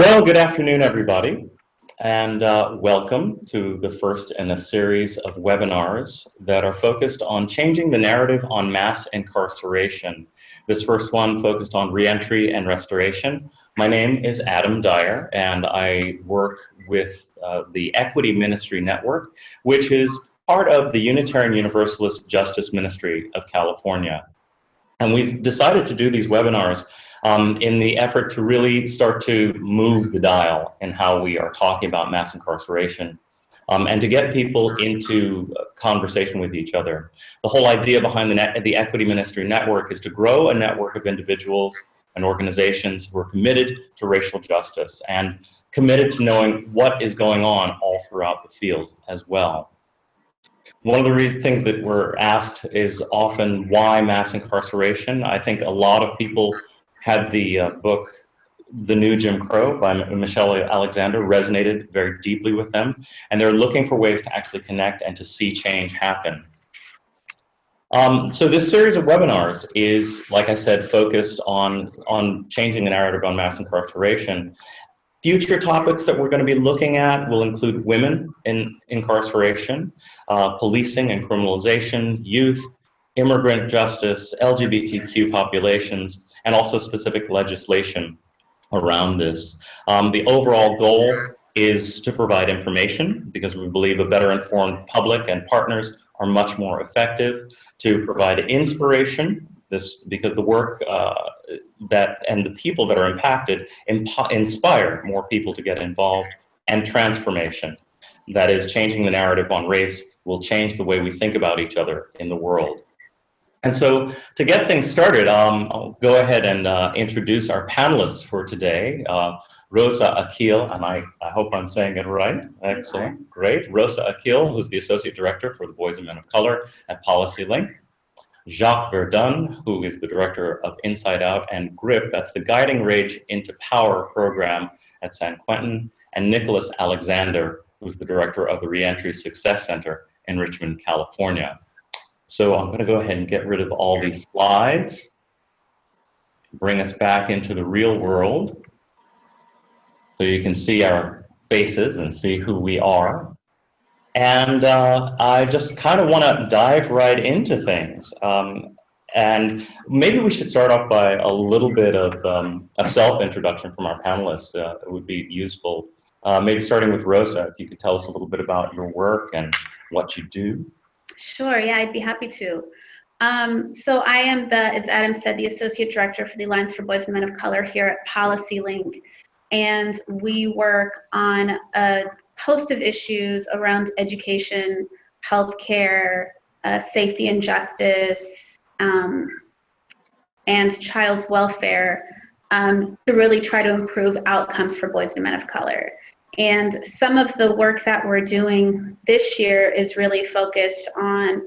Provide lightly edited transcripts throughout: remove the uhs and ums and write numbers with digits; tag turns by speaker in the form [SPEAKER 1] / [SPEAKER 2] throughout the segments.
[SPEAKER 1] Well, good afternoon, everybody, and welcome to the first in a series of webinars that are focused on changing the narrative on mass incarceration. This first one focused on reentry and restoration. My name is Adam Dyer, and I work with the Equity Ministry Network, which is part of the Unitarian Universalist Justice Ministry of California. And we've decided to do these webinars in the effort to really start to move the dial in how we are talking about mass incarceration and to get people into conversation with each other. The whole idea behind the Equity Ministry Network is to grow a network of individuals and organizations who are committed to racial justice and committed to knowing what is going on all throughout the field as well. One of the things that we're asked is often why mass incarceration. I think a lot of people had the book, The New Jim Crow by Michelle Alexander, resonated very deeply with them, and they're looking for ways to actually connect and to see change happen. So this series of webinars is, like I said, focused on changing the narrative on mass incarceration. Future topics that we're going to be looking at will include women in incarceration, policing and criminalization, youth, immigrant justice, LGBTQ populations, and also specific legislation around this. The overall goal is to provide information because we believe a better informed public and partners are much more effective, to provide inspiration, because the work and the people that are impacted inspire more people to get involved, and transformation. That is, changing the narrative on race will change the way we think about each other in the world. And so to get things started, I'll go ahead and introduce our panelists for today. Rosa Akil, and I hope I'm saying it right. Excellent, great. Rosa Akil, who's the Associate Director for the Boys and Men of Color at Policy Link. Jacques Verdun, who is the Director of Inside Out and G.R.I.P, that's the Guiding Rage into Power program at San Quentin, and Nicholas Alexander, who's the Director of the Reentry Success Center in Richmond, California. So I'm going to go ahead and get rid of all these slides, bring us back into the real world so you can see our faces and see who we are. And I just kind of want to dive right into things. And maybe we should start off by a little bit of a self-introduction from our panelists. It would be useful. Maybe starting with Rosa, if you could tell us a little bit about your work and what you do.
[SPEAKER 2] Sure, yeah, I'd be happy to. So I am as Adam said, the Associate Director for the Alliance for Boys and Men of Color here at Policy Link. And we work on a host of issues around education, healthcare, safety and justice, and child welfare to really try to improve outcomes for boys and men of color. And some of the work that we're doing this year is really focused on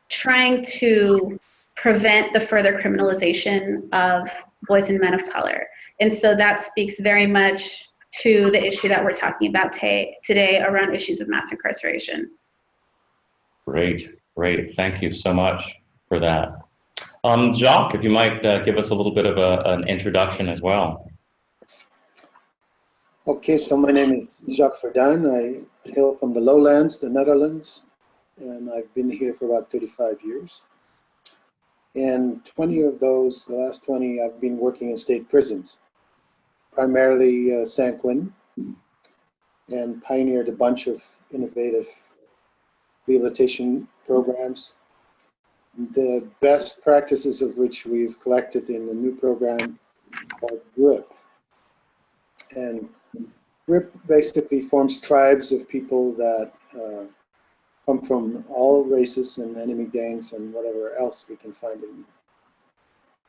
[SPEAKER 2] trying to prevent the further criminalization of boys and men of color. And so that speaks very much to the issue that we're talking about today around issues of mass incarceration.
[SPEAKER 1] Great, great. Thank you so much for that. Jacques, if you might give us a little bit of an introduction as well.
[SPEAKER 3] Okay, so my name is Jacques Verdun. I hail from the lowlands, the Netherlands, and I've been here for about 35 years. And 20 of those, the last 20, I've been working in state prisons, primarily San Quentin, and pioneered a bunch of innovative rehabilitation programs, the best practices of which we've collected in a new program called G.R.I.P. And G.R.I.P basically forms tribes of people that come from all races and enemy gangs and whatever else we can find in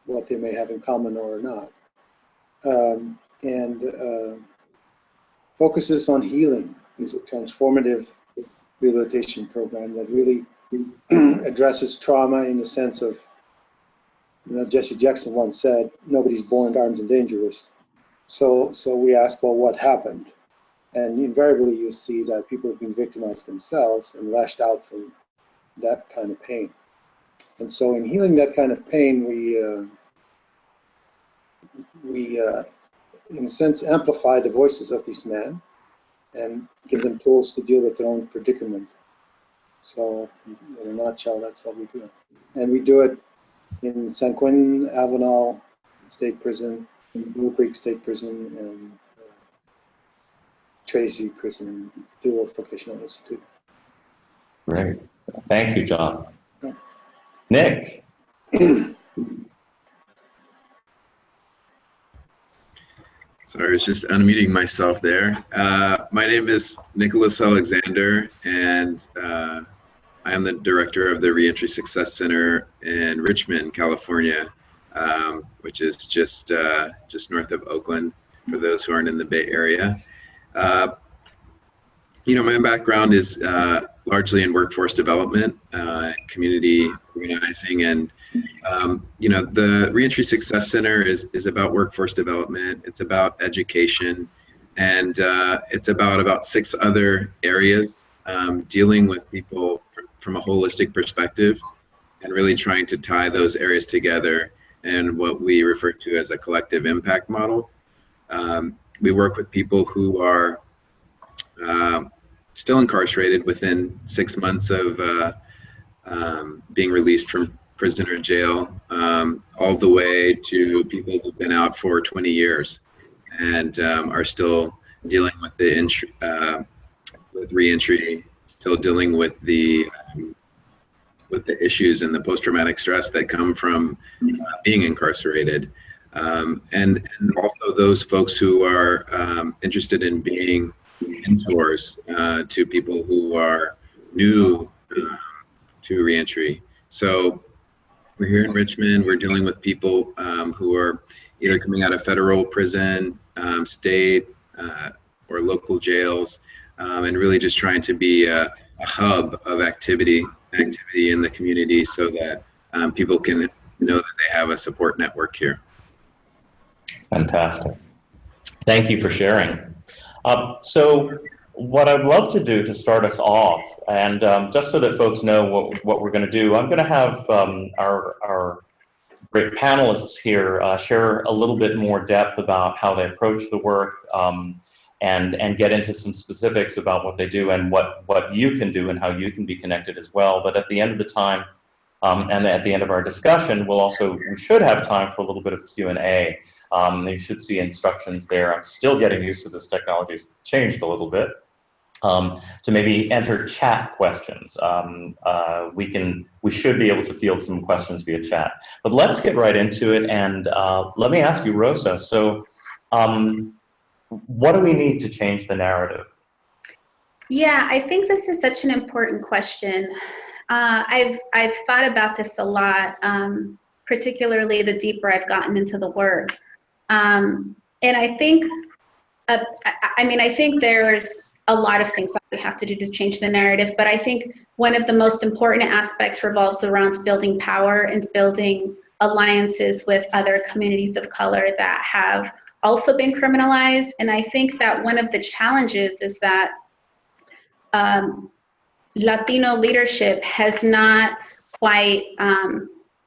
[SPEAKER 3] what they may have in common or not. And focuses on healing. It's a transformative rehabilitation program that really addresses trauma in the sense of, Jesse Jackson once said, nobody's born armed and dangerous. So we ask, well, what happened? And invariably you see that people have been victimized themselves and lashed out from that kind of pain. And so in healing that kind of pain, we in a sense, amplify the voices of these men and give them tools to deal with their own predicament. So, in a nutshell, that's what we do. And we do it in San Quentin, Avenal State Prison, Blue Creek State Prison, and Tracy Prison, Dual Vocational Institute.
[SPEAKER 1] Great. Thank you, John.
[SPEAKER 3] Yeah.
[SPEAKER 1] Nick.
[SPEAKER 4] Sorry, I was just unmuting myself there. My name is Nicholas Alexander, and I am the director of the Reentry Success Center in Richmond, California, which is just north of Oakland, for those who aren't in the Bay Area. My background is largely in workforce development, community organizing, and the Reentry Success Center is about workforce development. It's about education, and it's about 6 other areas dealing with people from a holistic perspective, and really trying to tie those areas together in what we refer to as a collective impact model. We work with people who are still incarcerated within 6 months of being released from prison or jail, all the way to people who've been out for 20 years and are still dealing with with reentry, still dealing with the issues and the post-traumatic stress that come from being incarcerated, and also those folks who are interested in being mentors to people who are new to reentry. So we're here in Richmond. We're dealing with people who are either coming out of federal prison, state, or local jails, and really just trying to be a hub of activity in the community, so that people can know that they have a support network here.
[SPEAKER 1] Fantastic. Thank you for sharing. So what I'd love to do to start us off, and just so that folks know what we're going to do, I'm going to have our great panelists here share a little bit more depth about how they approach the work, and get into some specifics about what they do and what you can do and how you can be connected as well. But at the end of the time, and at the end of our discussion, we should have time for a little bit of Q&A. You should see instructions there. I'm still getting used to this technology. It's changed a little bit. To maybe enter chat questions. We should be able to field some questions via chat. But let's get right into it, and let me ask you, Rosa, so what do we need to change the narrative?
[SPEAKER 2] Yeah, I think this is such an important question. I've thought about this a lot, particularly the deeper I've gotten into the work. And I think, I think there's a lot of things that we have to do to change the narrative, but I think one of the most important aspects revolves around building power and building alliances with other communities of color that have also been criminalized. And I think that one of the challenges is that Latino leadership has not quite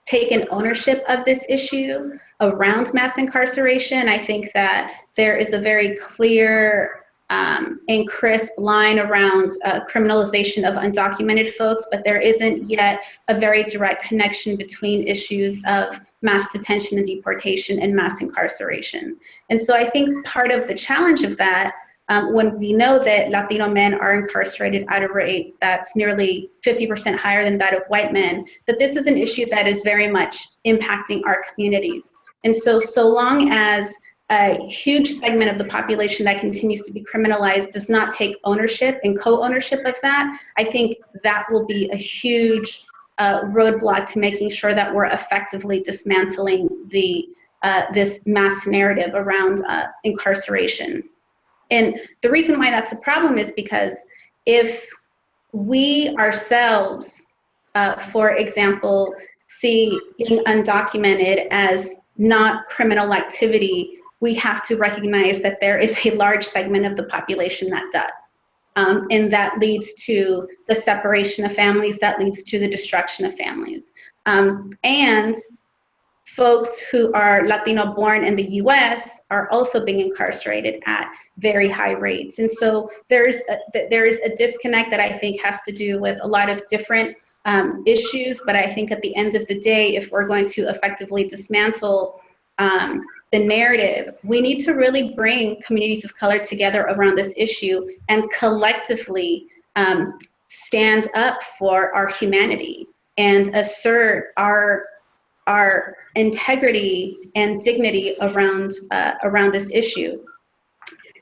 [SPEAKER 2] taken ownership of this issue around mass incarceration. I think that there is a very clear and crisp line around criminalization of undocumented folks, but there isn't yet a very direct connection between issues of mass detention and deportation and mass incarceration. And so I think part of the challenge of that, when we know that Latino men are incarcerated at a rate that's nearly 50% higher than that of white men, that this is an issue that is very much impacting our communities. And so long as a huge segment of the population that continues to be criminalized does not take ownership and co-ownership of that, I think that will be a huge roadblock to making sure that we're effectively dismantling this mass narrative around incarceration. And the reason why that's a problem is because if we ourselves, for example, see being undocumented as not criminal activity, we have to recognize that there is a large segment of the population that does. And that leads to the separation of families, that leads to the destruction of families. And folks who are Latino born in the US are also being incarcerated at very high rates. And so there's a disconnect that I think has to do with a lot of different issues, but I think at the end of the day, if we're going to effectively dismantle the narrative, we need to really bring communities of color together around this issue and collectively stand up for our humanity and assert our integrity and dignity around this issue.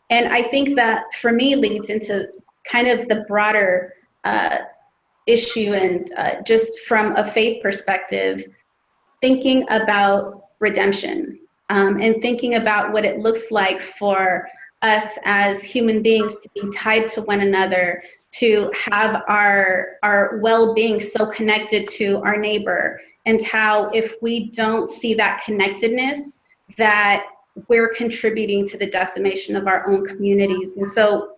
[SPEAKER 2] And I think that for me leads into kind of the broader issue, and just from a faith perspective, thinking about redemption and thinking about what it looks like for us as human beings to be tied to one another, to have our well-being so connected to our neighbor, and how if we don't see that connectedness, that we're contributing to the decimation of our own communities. And so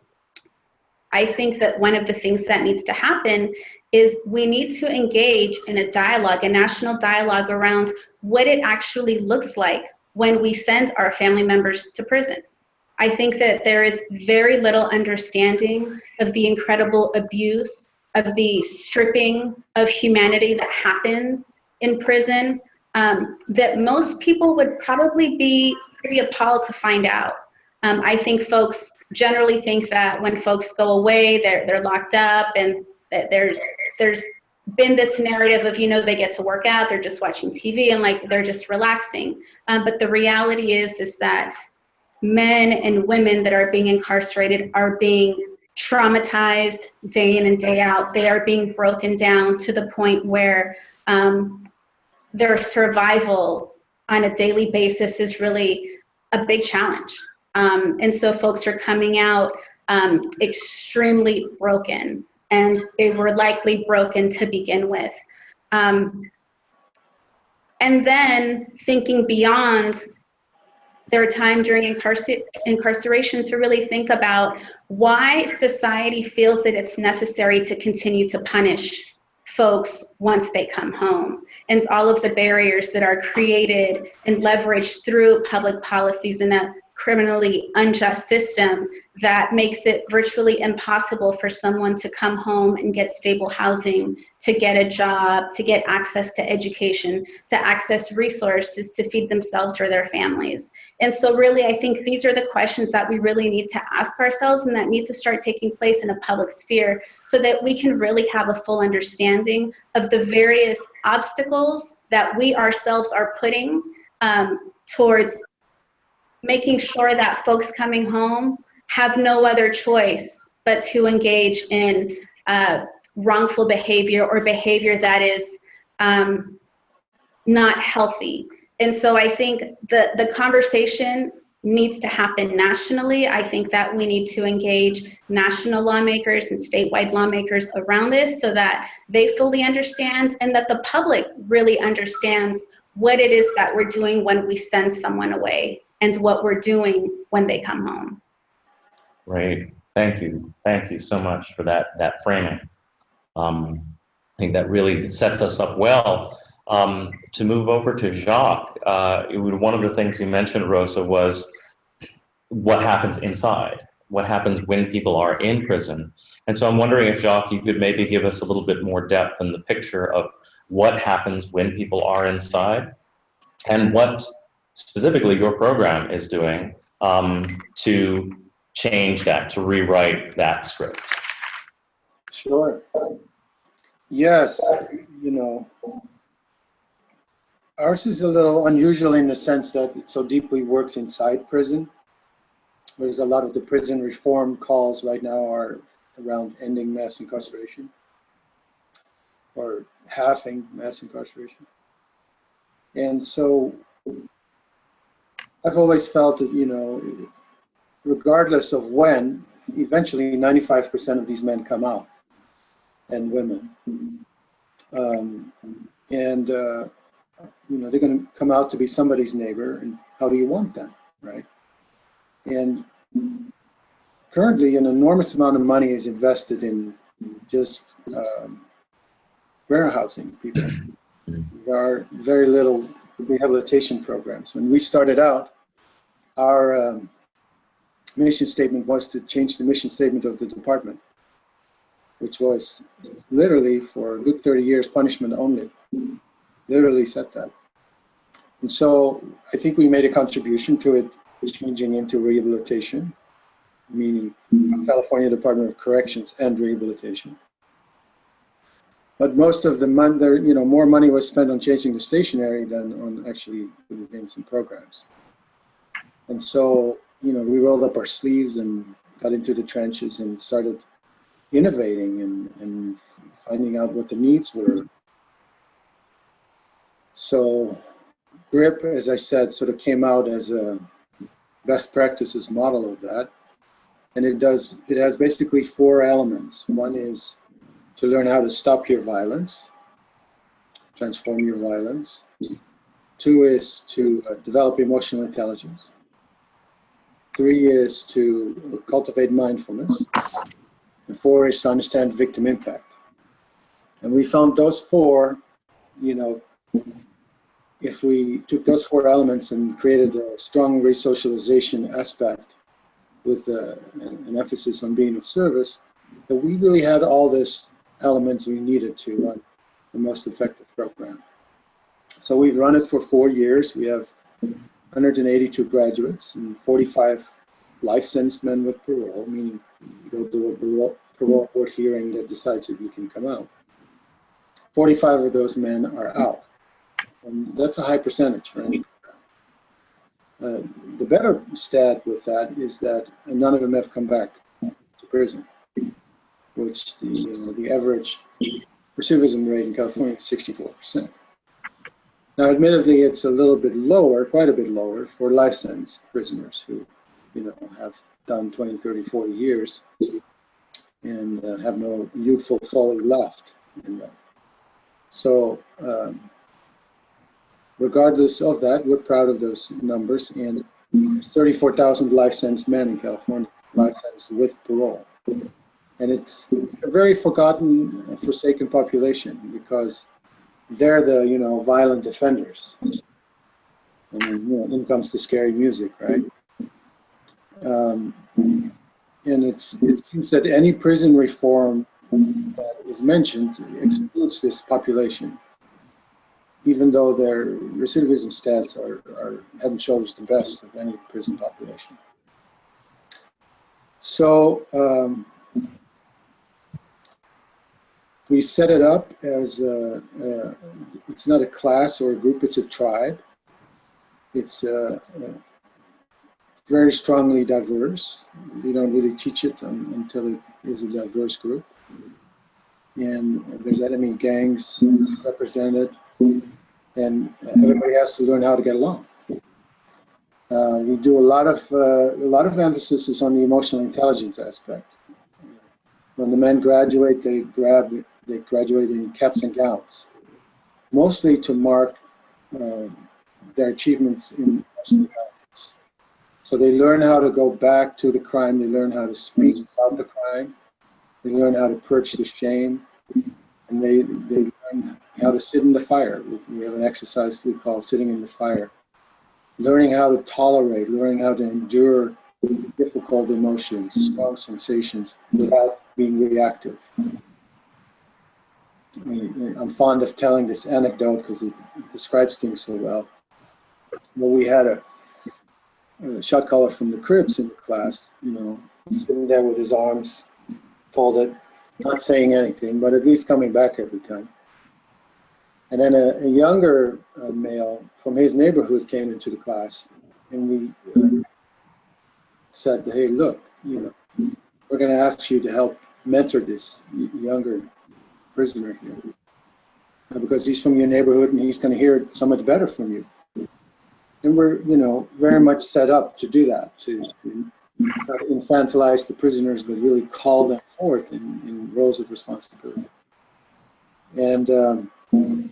[SPEAKER 2] I think that one of the things that needs to happen is we need to engage in a dialogue, a national dialogue around what it actually looks like when we send our family members to prison. I think that there is very little understanding of the incredible abuse, of the stripping of humanity that happens in prison, that most people would probably be pretty appalled to find out. I think folks generally think that when folks go away, they're locked up, and that there's been this narrative of, you know, they get to work out, they're just watching TV, and like they're just relaxing. But the reality is that men and women that are being incarcerated are being traumatized day in and day out. They are being broken down to the point where their survival on a daily basis is really a big challenge. And so folks are coming out extremely broken, and they were likely broken to begin with. And then thinking beyond their time during incarceration to really think about why society feels that it's necessary to continue to punish folks once they come home, and all of the barriers that are created and leveraged through public policies in a criminally unjust system that makes it virtually impossible for someone to come home and get stable housing, to get a job, to get access to education, to access resources to feed themselves or their families. And so really, I think these are the questions that we really need to ask ourselves, and that need to start taking place in a public sphere, so that we can really have a full understanding of the various obstacles that we ourselves are putting towards making sure that folks coming home have no other choice but to engage in wrongful behavior, or behavior that is not healthy. And so I think the conversation needs to happen nationally. I think that we need to engage national lawmakers and statewide lawmakers around this, so that they fully understand, and that the public really understands what it is that we're doing when we send someone away, and what we're doing when they come home.
[SPEAKER 1] Great, thank you so much for that framing. I think that really sets us up well to move over to Jacques. One of the things you mentioned, Rosa, was what happens inside, what happens when people are in prison. And so I'm wondering if, Jacques, you could maybe give us a little bit more depth in the picture of what happens when people are inside, and what specifically your program is doing to change that, to rewrite that script.
[SPEAKER 3] Sure. Yes, you know, ours is a little unusual in the sense that it so deeply works inside prison. There's a lot of the prison reform calls right now are around ending mass incarceration, or halving mass incarceration. And so I've always felt that, you know, regardless of when, eventually 95% of these men come out, and women. You know, they're going to come out to be somebody's neighbor, and how do you want them, right? And currently an enormous amount of money is invested in just warehousing people. There are very little rehabilitation programs. When we started out, our mission statement was to change the mission statement of the department, which was literally for a good 30 years punishment only. Literally said that. And so I think we made a contribution to it, changing into rehabilitation, meaning California Department of Corrections and Rehabilitation. But most of the money, more money was spent on changing the stationery than on actually putting in some programs. And so, we rolled up our sleeves and got into the trenches and started innovating and finding out what the needs were. So G.R.I.P, as I said, sort of came out as a best practices model of that. And it has basically 4 elements. One is to learn how to stop your violence, transform your violence. 2 is to develop emotional intelligence. 3 is to cultivate mindfulness. And 4 is to understand victim impact. And we found those 4, if we took those 4 elements and created a strong resocialization aspect with an emphasis on being of service, that we really had all these elements we needed to run the most effective program. So we've run it for 4 years. We have 182 graduates and 45 life sentence men with parole, meaning you go to a parole board hearing that decides if you can come out. 45 of those men are out. And that's a high percentage for any program. The better stat with that is that none of them have come back to prison, which the average recidivism rate in California is 64%. Now, admittedly, it's a little bit lower, quite a bit lower, for life sentence prisoners who, have done 20, 30, 40 years and have no youthful folly left in them. So, regardless of that, we're proud of those numbers, and there's 34,000 life sentence men in California, life sentenced with parole. And it's a very forgotten and forsaken population because they're the, violent offenders. I mean, in comes the scary music, right? And it seems that any prison reform that is mentioned excludes this population, even though their recidivism stats are head and shoulders the best of any prison population. So we set it up as it's not a class or a group, it's a tribe. It's very strongly diverse. We don't really teach it until it is a diverse group. And there's enemy gangs represented, and everybody has to learn how to get along. We do a lot of emphasis is on the emotional intelligence aspect. When the men graduate, they graduate in caps and gowns, mostly to mark their achievements in emotional intelligence. So they learn how to go back to the crime, they learn how to speak about the crime, they learn how to purge the shame, and they learn how to sit in the fire. We have an exercise we call sitting in the fire. Learning how to tolerate, learning how to endure difficult emotions, strong sensations without being reactive. I'm fond of telling this anecdote because it describes things so well. Well, we had a shot caller from the Crips in the class, sitting there with his arms folded, not saying anything, but at least coming back every time. And then a younger male from his neighborhood came into the class, and we said, hey, look, we're going to ask you to help mentor this younger prisoner here, because he's from your neighborhood and he's going to hear so much better from you. And we're, very much set up to do that, to not infantilize the prisoners, but really call them forth in roles of responsibility. And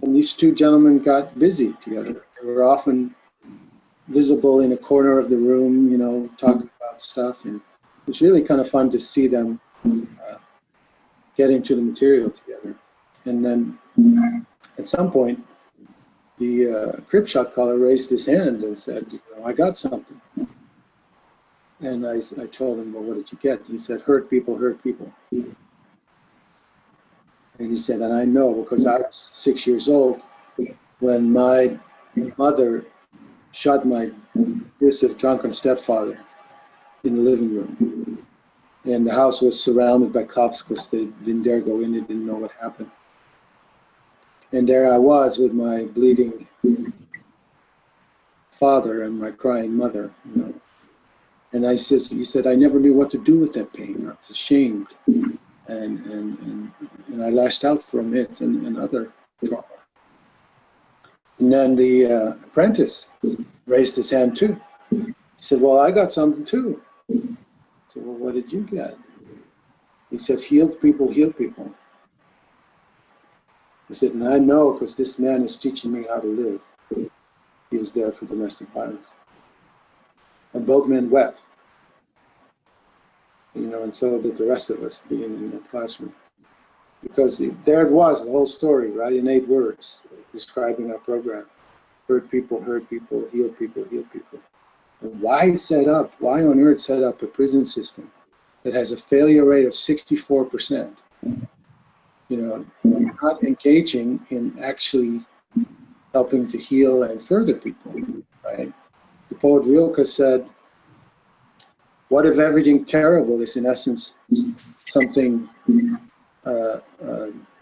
[SPEAKER 3] these 2 gentlemen got busy together. They were often visible in a corner of the room, talking about stuff. And it was really kind of fun to see them get into the material together. And then at some point, Crip shot caller raised his hand and said, I got something. And I told him, well, what did you get? He said, hurt people, hurt people. And he said, and I know because I was 6 years old when my mother shot my abusive, drunken stepfather in the living room. And the house was surrounded by cops because they didn't dare go in, they didn't know what happened. And there I was with my bleeding father and my crying mother, And he said, I never knew what to do with that pain. I was ashamed. And I lashed out from it and other trauma. And then the apprentice raised his hand too. He said, well, I got something too. I said, well, what did you get? He said, healed people, heal people. He said, and I know because this man is teaching me how to live. He was there for domestic violence. And both men wept. And so did the rest of us being in the classroom. Because there it was, the whole story, right, in 8 words, describing our program. Hurt people, heal people, heal people. And why on earth set up a prison system that has a failure rate of 64%? Not engaging in actually helping to heal and further people, right? The poet Rilke said, what if everything terrible is in essence something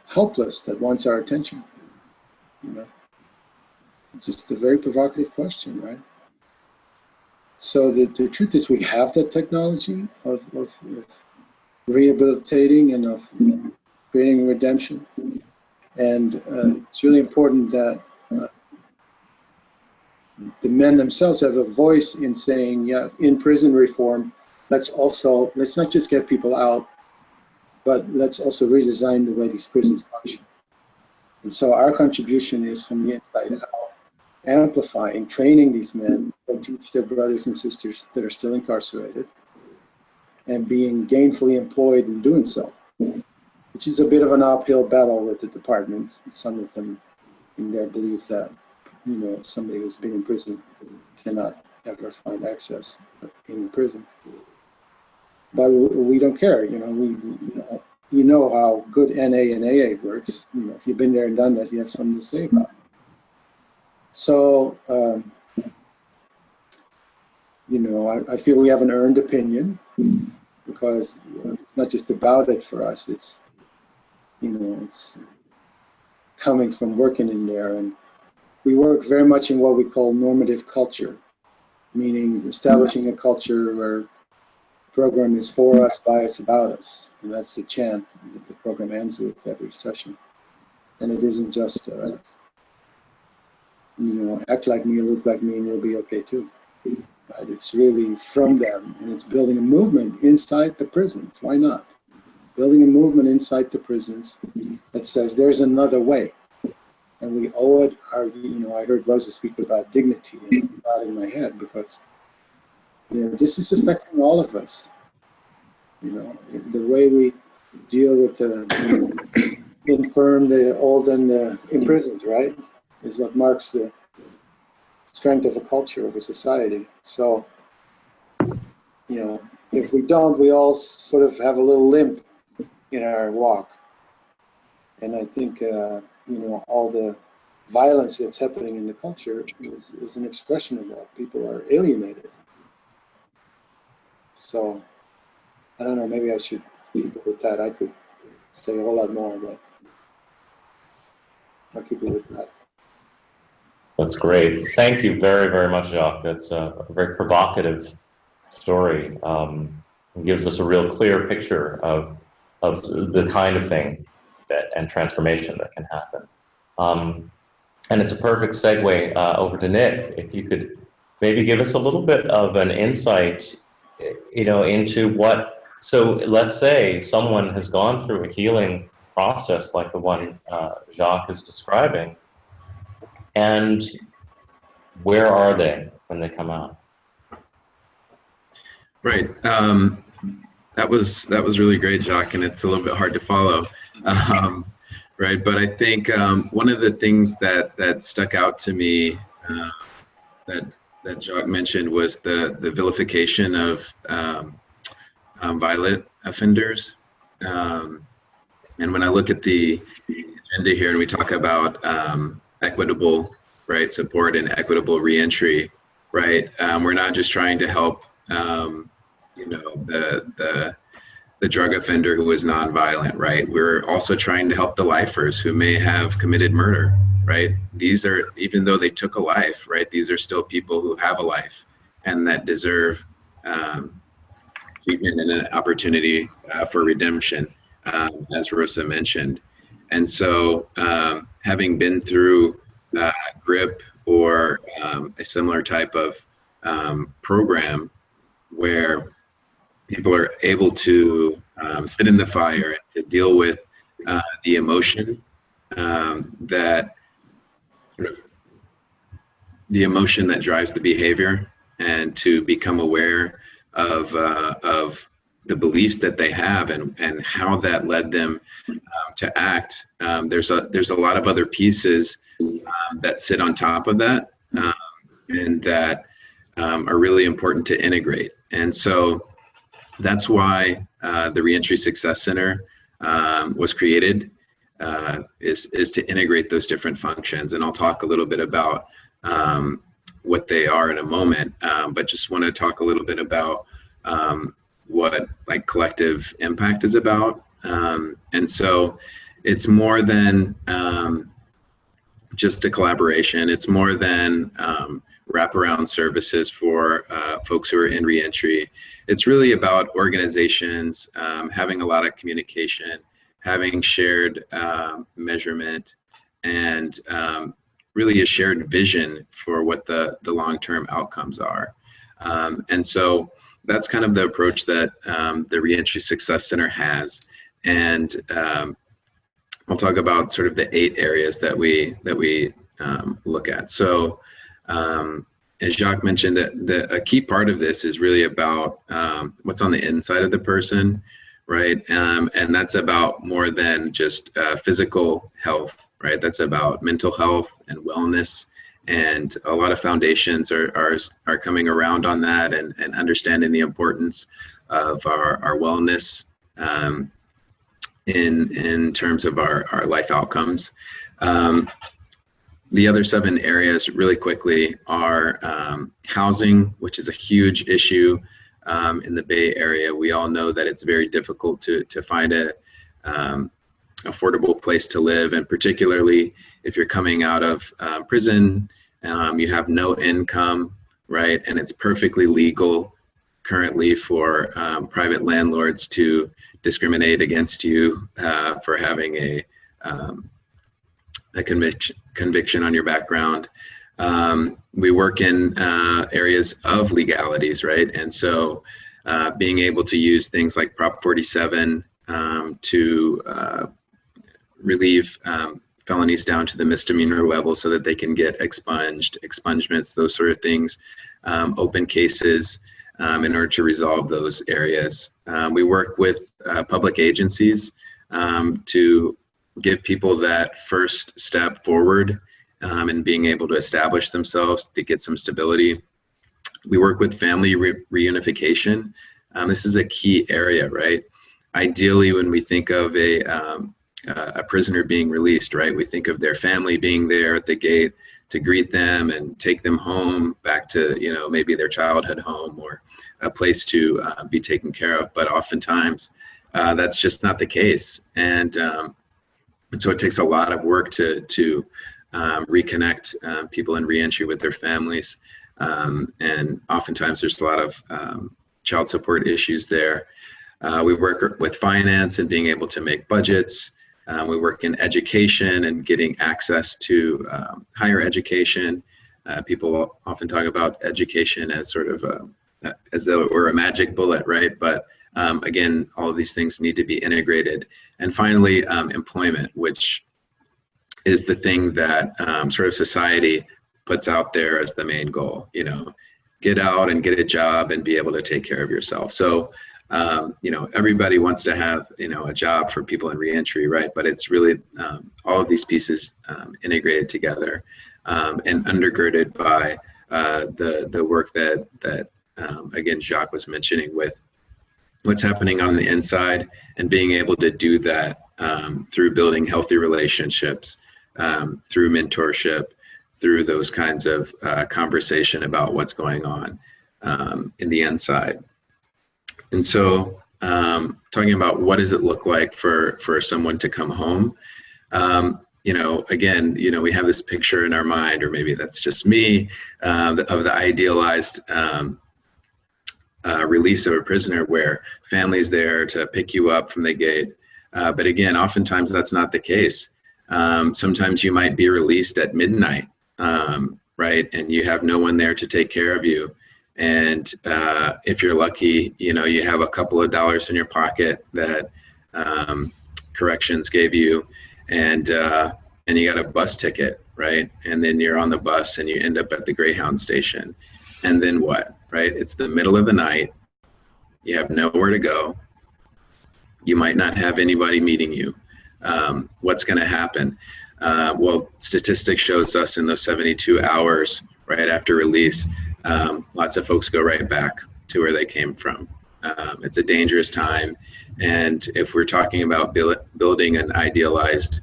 [SPEAKER 3] helpless that wants our attention? It's just a very provocative question, right? So the truth is we have that technology of rehabilitating and of creating redemption. And it's really important that the men themselves have a voice in saying, yeah, in prison reform, let's not just get people out, but let's also redesign the way these prisons function. And so our contribution is from the inside out, amplifying, training these men to teach their brothers and sisters that are still incarcerated and being gainfully employed in doing so, which is a bit of an uphill battle with the department. Some of them in their belief that somebody who's been in prison cannot ever find access in the prison. But we don't care, you know how good NA and AA works. If you've been there and done that, you have something to say about it. So, I feel we have an earned opinion because it's not just about it for us. It's, it's coming from working in there. And we work very much in what we call normative culture, meaning establishing a culture where the program is for us, by us, about us. And that's the chant that the program ends with every session. And it isn't just, act like me, look like me, and you'll be okay too. Right? It's really from them, and it's building a movement inside the prisons. Why not? Building a movement inside the prisons that says there's another way. And we owe it, I heard Rosa speak about dignity, and it got in my head because, this is affecting all of us. The way we deal with the infirm, the old, and the imprisoned, right, is what marks the strength of a culture, of a society. So, if we don't, we all sort of have a little limp in our walk. And I think, all the violence that's happening in the culture is an expression of that. People are alienated. So, I don't know, maybe I should keep it with that. I could say a whole lot more, but I'll keep it with that.
[SPEAKER 1] That's great. Thank you very, very much, Jacques. That's a very provocative story. It gives us a real clear picture of the kind of thing and transformation that can happen. And it's a perfect segue over to Nick. If you could maybe give us a little bit of an insight, into what. So let's say someone has gone through a healing process like the one Jacques is describing, and where are they when they come out?
[SPEAKER 4] Right. That was really great, Jacques, and it's a little bit hard to follow. right? But I think one of the things that stuck out to me that Jacques mentioned was the vilification of violent offenders. And when I look at the agenda here and we talk about equitable, right, support and equitable reentry, right, we're not just trying to help, you know, the drug offender who is nonviolent, right? We're also trying to help the lifers who may have committed murder, right? These are, even though they took a life, right, these are still people who have a life and that deserve treatment and an opportunity for redemption, as Rosa mentioned. And so having been through G.R.I.P or a similar type of program where people are able to sit in the fire and to deal with the emotion that the emotion that drives the behavior, and to become aware of the beliefs that they have and how that led them to act. There's a lot of other pieces that sit on top of that and that are really important to integrate. And so that's why the Reentry Success Center was created, is to integrate those different functions. And I'll talk a little bit about what they are in a moment, but just want to talk a little bit about what like collective impact is about. And so it's more than just a collaboration. It's more than wraparound services for folks who are in reentry. It's really about organizations having a lot of communication, having shared measurement, and really a shared vision for what the long-term outcomes are. And so that's kind of the approach that the Reentry Success Center has. And I'll talk about sort of the 8 areas that we look at. So as Jacques mentioned, a key part of this is really about what's on the inside of the person, right? And that's about more than just physical health, right? That's about mental health and wellness. And a lot of foundations are coming around on that and understanding the importance of our wellness in terms of our life outcomes. The other 7 areas really quickly are housing, which is a huge issue in the Bay Area. We all know that it's very difficult to find a affordable place to live, and particularly if you're coming out of prison, you have no income, right? And it's perfectly legal currently for private landlords to discriminate against you for having a conviction on your background. We work in areas of legalities, right? And so being able to use things like Prop 47 to relieve felonies down to the misdemeanor level so that they can get expungements, those sort of things, open cases in order to resolve those areas. We work with public agencies to give people that first step forward and being able to establish themselves, to get some stability. We work with family reunification. This is a key area, right? Ideally, when we think of a prisoner being released, right, we think of their family being there at the gate to greet them and take them home back to, you know, maybe their childhood home or a place to be taken care of. But oftentimes that's just not the case. And so it takes a lot of work to reconnect people in reentry with their families. And oftentimes there's a lot of child support issues there. We work with finance and being able to make budgets. We work in education and getting access to higher education. People often talk about education as sort of as though it were a magic bullet, right? But again, all of these things need to be integrated. And finally, employment, which is the thing that sort of society puts out there as the main goal, you know, get out and get a job and be able to take care of yourself. So everybody wants to have, a job for people in reentry, right? But it's really all of these pieces integrated together and undergirded by the work that again, Jacques was mentioning with what's happening on the inside, and being able to do that through building healthy relationships, through mentorship, through those kinds of conversation about what's going on in the inside. And so talking about what does it look like for someone to come home, again, we have this picture in our mind, or maybe that's just me, of the idealized release of a prisoner where family's there to pick you up from the gate. But again, oftentimes that's not the case. Sometimes you might be released at midnight, right? And you have no one there to take care of you. And if you're lucky, you have a couple of dollars in your pocket that corrections gave you, and you got a bus ticket, right? And then you're on the bus and you end up at the Greyhound station. And then what, right? It's the middle of the night. You have nowhere to go. You might not have anybody meeting you. What's going to happen? Well, statistics shows us in those 72 hours right after release, lots of folks go right back to where they came from. It's a dangerous time. And if we're talking about building an idealized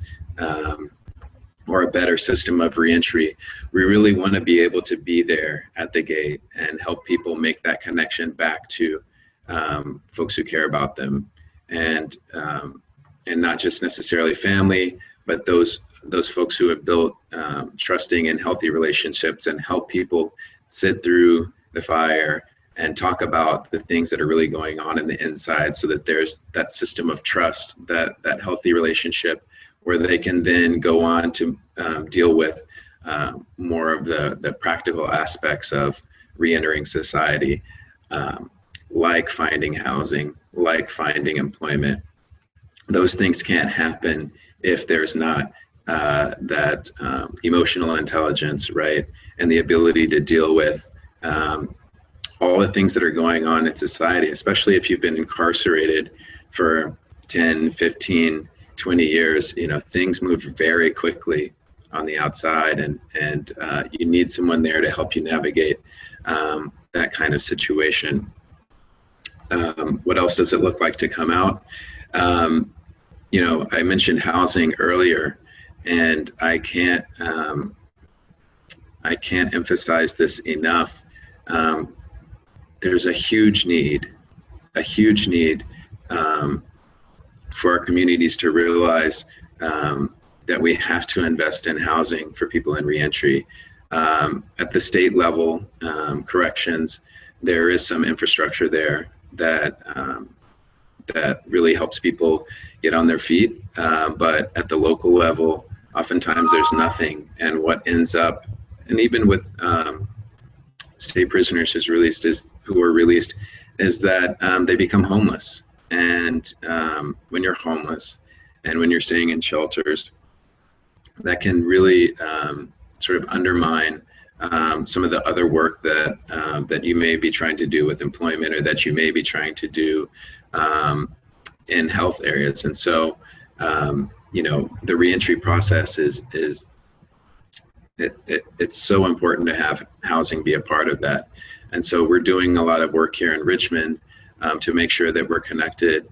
[SPEAKER 4] or a better system of reentry, we really want to be able to be there at the gate and help people make that connection back to folks who care about them, and not just necessarily family, but those folks who have built trusting and healthy relationships, and help people sit through the fire and talk about the things that are really going on in the inside, so that there's that system of trust, that healthy relationship, where they can then go on to deal with more of the practical aspects of reentering society, like finding housing, like finding employment. Those things can't happen if there's not that emotional intelligence, right? And the ability to deal with all the things that are going on in society, especially if you've been incarcerated for 10, 15, 20 years, things move very quickly on the outside, and you need someone there to help you navigate that kind of situation. What else does it look like to come out? I mentioned housing earlier, and I can't emphasize this enough. There's a huge need for our communities to realize that we have to invest in housing for people in reentry. At the state level, corrections, there is some infrastructure there that really helps people get on their feet. But at the local level, oftentimes there's nothing. And what ends up, and even with state prisoners who are released, is that they become homeless. And when you're homeless and when you're staying in shelters, that can really sort of undermine some of the other work that you may be trying to do with employment, or that you may be trying to do in health areas. And so, the reentry process it's so important to have housing be a part of that. And so we're doing a lot of work here in Richmond to make sure that we're connected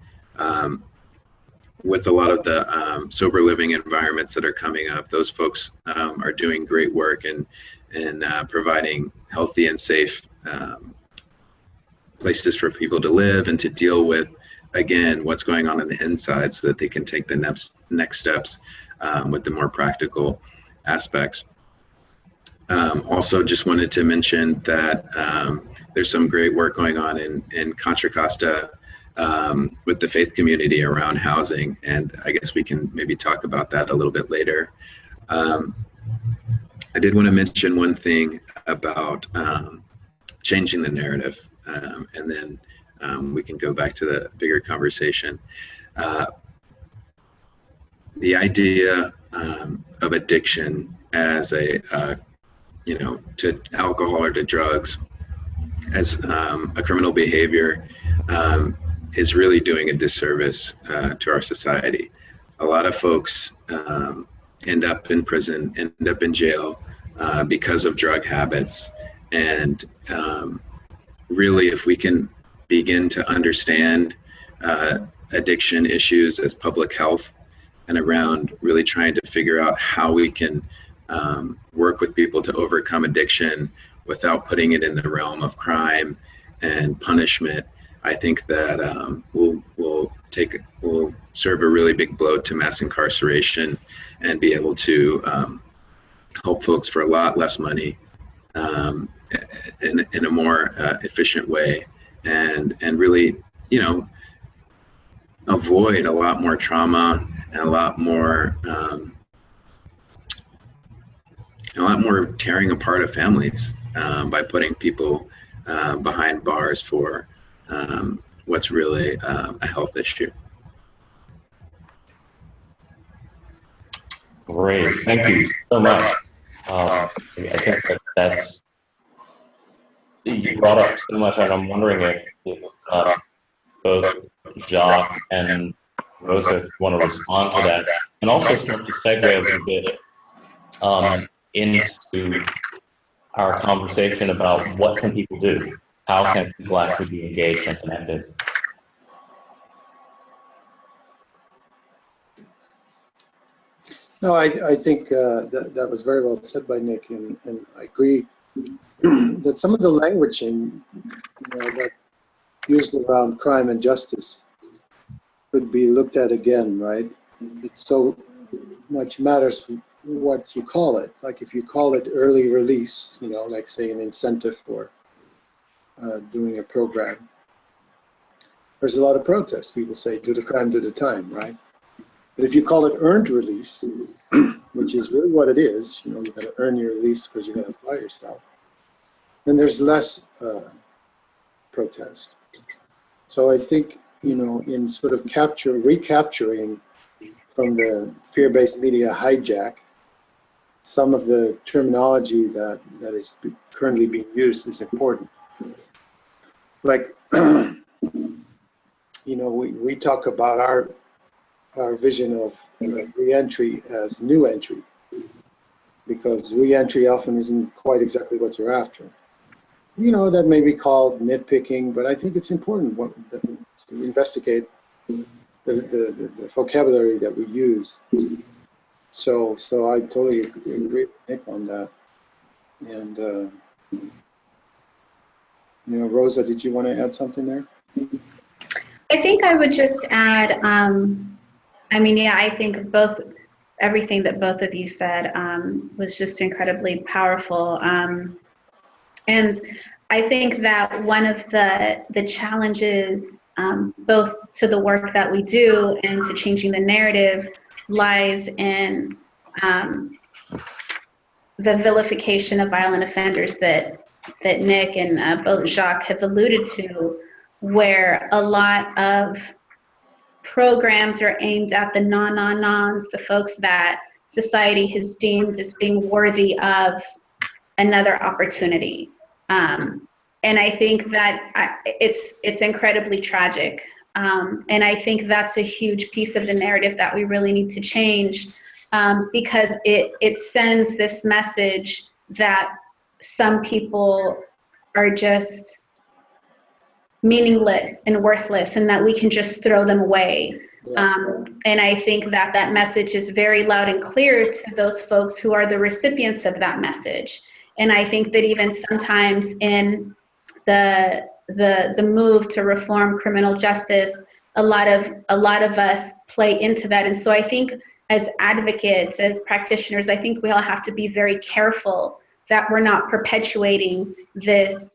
[SPEAKER 4] with a lot of the sober living environments that are coming up. Those folks are doing great work and providing healthy and safe places for people to live and to deal with, again, what's going on the inside, so that they can take the next steps with the more practical aspects. Also, just wanted to mention that there's some great work going on in Contra Costa with the faith community around housing, and I guess we can maybe talk about that a little bit later. I did want to mention one thing about changing the narrative, and then we can go back to the bigger conversation. The idea of addiction as to alcohol or to drugs as a criminal behavior is really doing a disservice to our society. A lot of folks end up in prison, end up in jail because of drug habits. And really, if we can begin to understand addiction issues as public health, and around really trying to figure out how we can work with people to overcome addiction without putting it in the realm of crime and punishment, I think that will serve a really big blow to mass incarceration and be able to help folks for a lot less money in a more efficient way, and really, you know, avoid a lot more trauma and a lot more tearing apart of families by putting people behind bars for what's really a health issue.
[SPEAKER 1] Great, thank you so much. I think that's, you brought up so much, and I'm wondering if both Jacques and Rosa want to respond to that, and also start to segue a little bit into our conversation about what can people do? How can people actually be engaged and connected?
[SPEAKER 3] No, I think that was very well said by Nick, and I agree that some of the language that used around crime and justice could be looked at again, right? It so much matters what you call it. Like if you call it early release, like say an incentive for doing a program, there's a lot of protest. People say, do the crime, do the time, right? But if you call it earned release, which is really what it is, you're going to earn your release because you're going to apply yourself, then there's less protest. So I think, in sort of recapturing from the fear-based media hijack, some of the terminology that is currently being used is important. Like, we talk about our vision of reentry as new entry, because reentry often isn't quite exactly what you're after. That may be called nitpicking, but I think it's important to investigate the vocabulary that we use. So I totally agree with Nick on that. And Rosa, did you want to add something there?
[SPEAKER 2] I think I would just add, I think everything that both of you said was just incredibly powerful. And I think that one of the challenges, both to the work that we do and to changing the narrative, lies in the vilification of violent offenders that Nick and both Jacques have alluded to, where a lot of programs are aimed at the non-nons, the folks that society has deemed as being worthy of another opportunity. And I think that it's incredibly tragic. And I think that's a huge piece of the narrative that we really need to change, because it sends this message that some people are just meaningless and worthless, and that we can just throw them away. And I think that message is very loud and clear to those folks who are the recipients of that message. And I think that even sometimes in the move to reform criminal justice, a lot of us play into that. And so I think as advocates, as practitioners, I think we all have to be very careful that we're not perpetuating this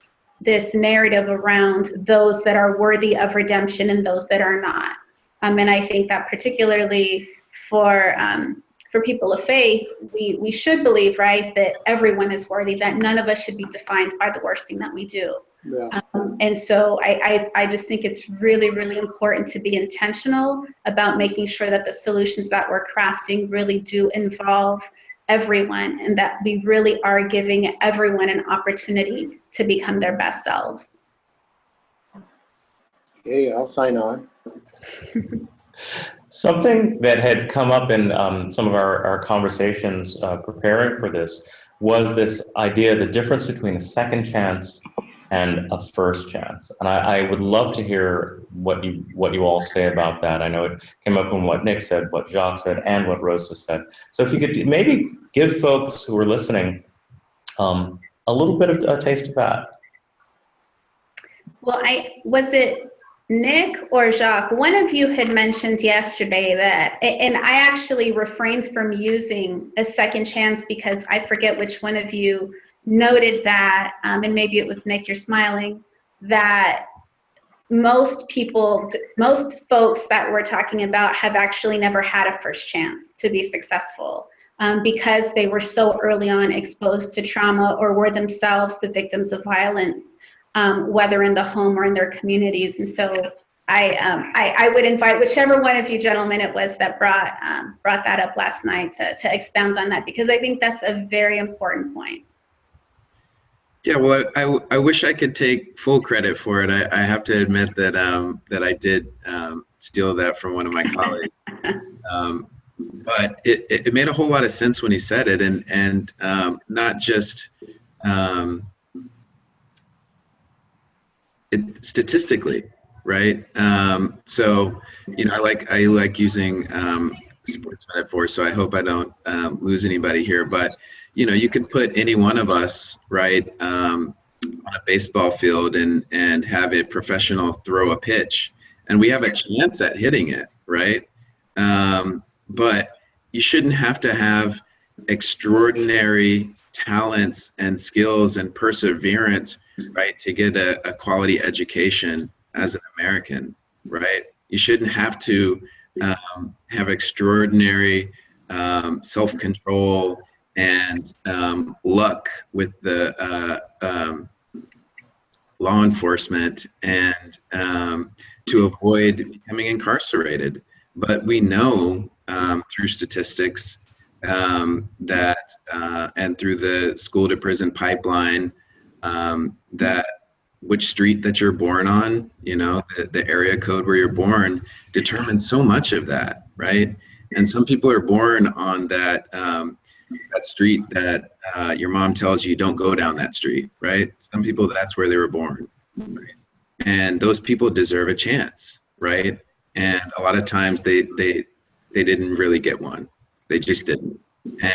[SPEAKER 2] narrative around those that are worthy of redemption and those that are not. And I think that particularly for people of faith, we should believe, right, that everyone is worthy, that none of us should be defined by the worst thing that we do.
[SPEAKER 3] Yeah.
[SPEAKER 2] And so I just think it's really, really important to be intentional about making sure that the solutions that we're crafting really do involve everyone, and that we really are giving everyone an opportunity to become their best selves.
[SPEAKER 3] Hey, I'll sign on.
[SPEAKER 1] Something that had come up in some of our conversations preparing for this was this idea, the difference between a second chance and a first chance. And I would love to hear what you all say about that. I know it came up in what Nick said, what Jacques said, and what Rosa said. So if you could maybe give folks who are listening a little bit of a taste of that.
[SPEAKER 2] Well, was it Nick or Jacques? One of you had mentioned yesterday that, and I actually refrained from using a second chance because I forget which one of you noted that, and maybe it was Nick, you're smiling, that most folks that we're talking about have actually never had a first chance to be successful because they were so early on exposed to trauma or were themselves the victims of violence, whether in the home or in their communities. And so I would invite whichever one of you gentlemen it was that brought that up last night to expound on that, because I think that's a very important point.
[SPEAKER 4] Yeah, well, I wish I could take full credit for it. I have to admit that that I did steal that from one of my colleagues. But it made a whole lot of sense when he said it, and not just statistically, right? So I like using sports metaphors. So I hope I don't lose anybody here, but you can put any one of us, right, on a baseball field and have a professional throw a pitch, and we have a chance at hitting it, right? But you shouldn't have to have extraordinary talents and skills and perseverance, right, to get a quality education as an American, right? You shouldn't have to have extraordinary self-control and luck with the law enforcement and to avoid becoming incarcerated. But we know through statistics that and through the school to prison pipeline that which street that you're born on, the area code where you're born determines so much of that, right? And some people are born on that street that your mom tells you don't go down that street, right? Some people, that's where they were born, right? And those people deserve a chance, right? And a lot of times they didn't really get one. They just didn't.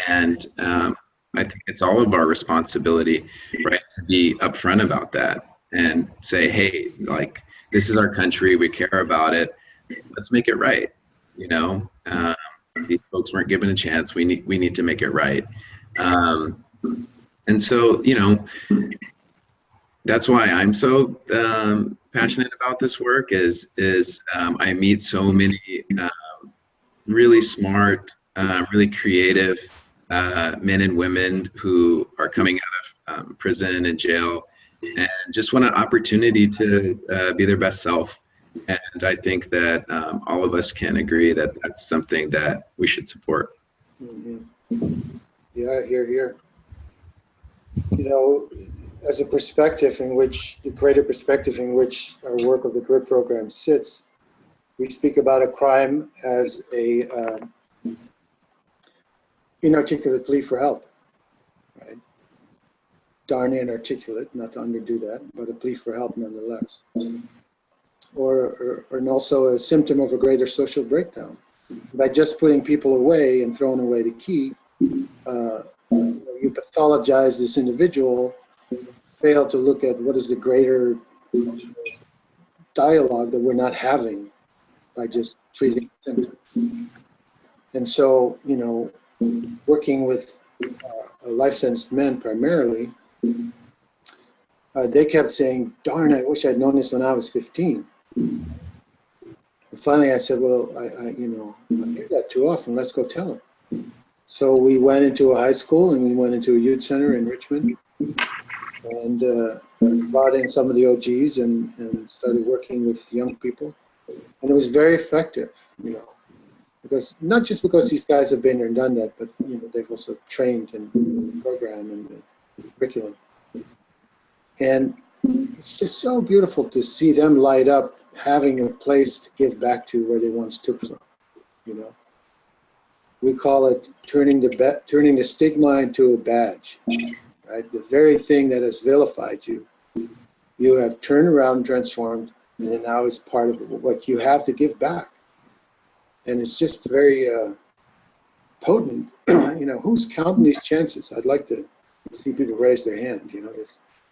[SPEAKER 4] And I think it's all of our responsibility, right, to be upfront about that and say, hey, like, this is our country, we care about it, let's make it right. These folks weren't given a chance, we need to make it right. And so, that's why I'm so passionate about this work is I meet so many really smart, really creative men and women who are coming out of prison and jail and just want an opportunity to be their best self. And I think that all of us can agree that that's something that we should support.
[SPEAKER 3] Mm-hmm. Yeah, here. As a perspective in which, the greater perspective in which our work of the G.R.I.P program sits, we speak about a crime as a inarticulate plea for help, right? Darn inarticulate, not to underdo that, but a plea for help nonetheless. And also a symptom of a greater social breakdown. By just putting people away and throwing away the key, you pathologize this individual, fail to look at what is the greater dialogue that we're not having by just treating symptoms. And so, working with life-sentenced men primarily, they kept saying, darn, I wish I'd known this when I was 15. And finally I said, well, I hear that too often, let's go tell them. So we went into a high school and we went into a youth center in Richmond and brought in some of the OGs and started working with young people. And it was very effective, because not just because these guys have been there and done that, but they've also trained in the program and the curriculum. And it's just so beautiful to see them light up having a place to give back to where they once took from. You know, we call it turning the stigma into a badge, right? The very thing that has vilified you, you have turned around, transformed, and it now is part of what you have to give back. And it's just very potent. You know, who's counting these chances? I'd like to see people raise their hand. You know,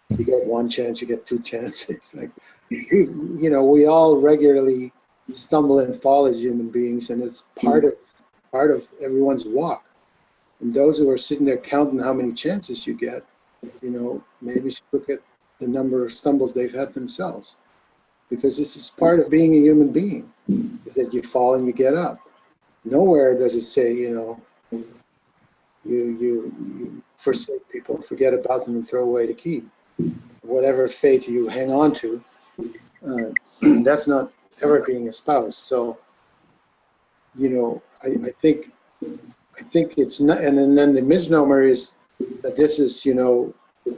[SPEAKER 3] you get one chance, you get two chances. Like, you know, we all regularly stumble and fall as human beings, and it's part of everyone's walk. And those who are sitting there counting how many chances you get, you know, maybe should look at the number of stumbles they've had themselves, because this is part of being a human being, is that you fall and you get up. Nowhere does it say, you know, you forsake people, forget about them, and throw away the key. Whatever faith you hang on to, that's not ever being espoused. So, you know, I think it's not, and then the misnomer is that this is, you know,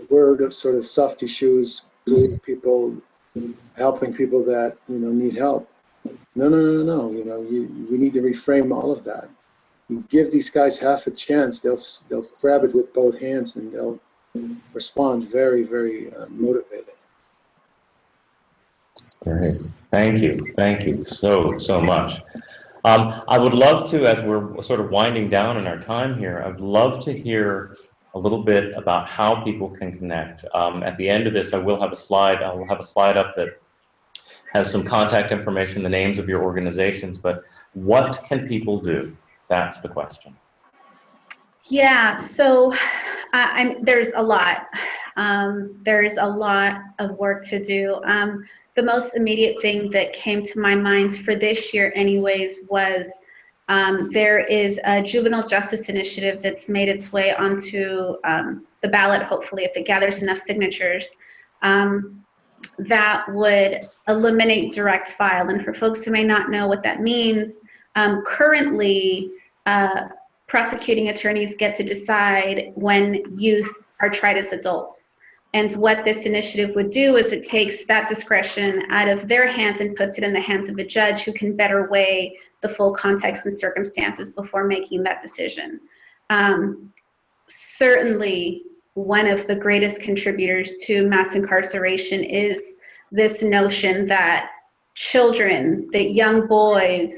[SPEAKER 3] word of sort of soft tissues, people helping people that, you know, need help. No. You know, we need to reframe all of that. You give these guys half a chance, they'll grab it with both hands, and they'll respond very, very motivated.
[SPEAKER 1] Great. Thank you so much. I would love to, as we're sort of winding down in our time here, I'd love to hear a little bit about how people can connect. At the end of this, I will have a slide. I will have a slide up that has some contact information, the names of your organizations, but what can people do? That's the question.
[SPEAKER 2] Yeah, so there's a lot. There's a lot of work to do. The most immediate thing that came to my mind for this year anyways was there is a juvenile justice initiative that's made its way onto the ballot, hopefully, if it gathers enough signatures, that would eliminate direct file. And for folks who may not know what that means, currently prosecuting attorneys get to decide when youth are tried as adults. And what this initiative would do is it takes that discretion out of their hands and puts it in the hands of a judge who can better weigh the full context and circumstances before making that decision. Certainly, one of the greatest contributors to mass incarceration is this notion that children, that young boys,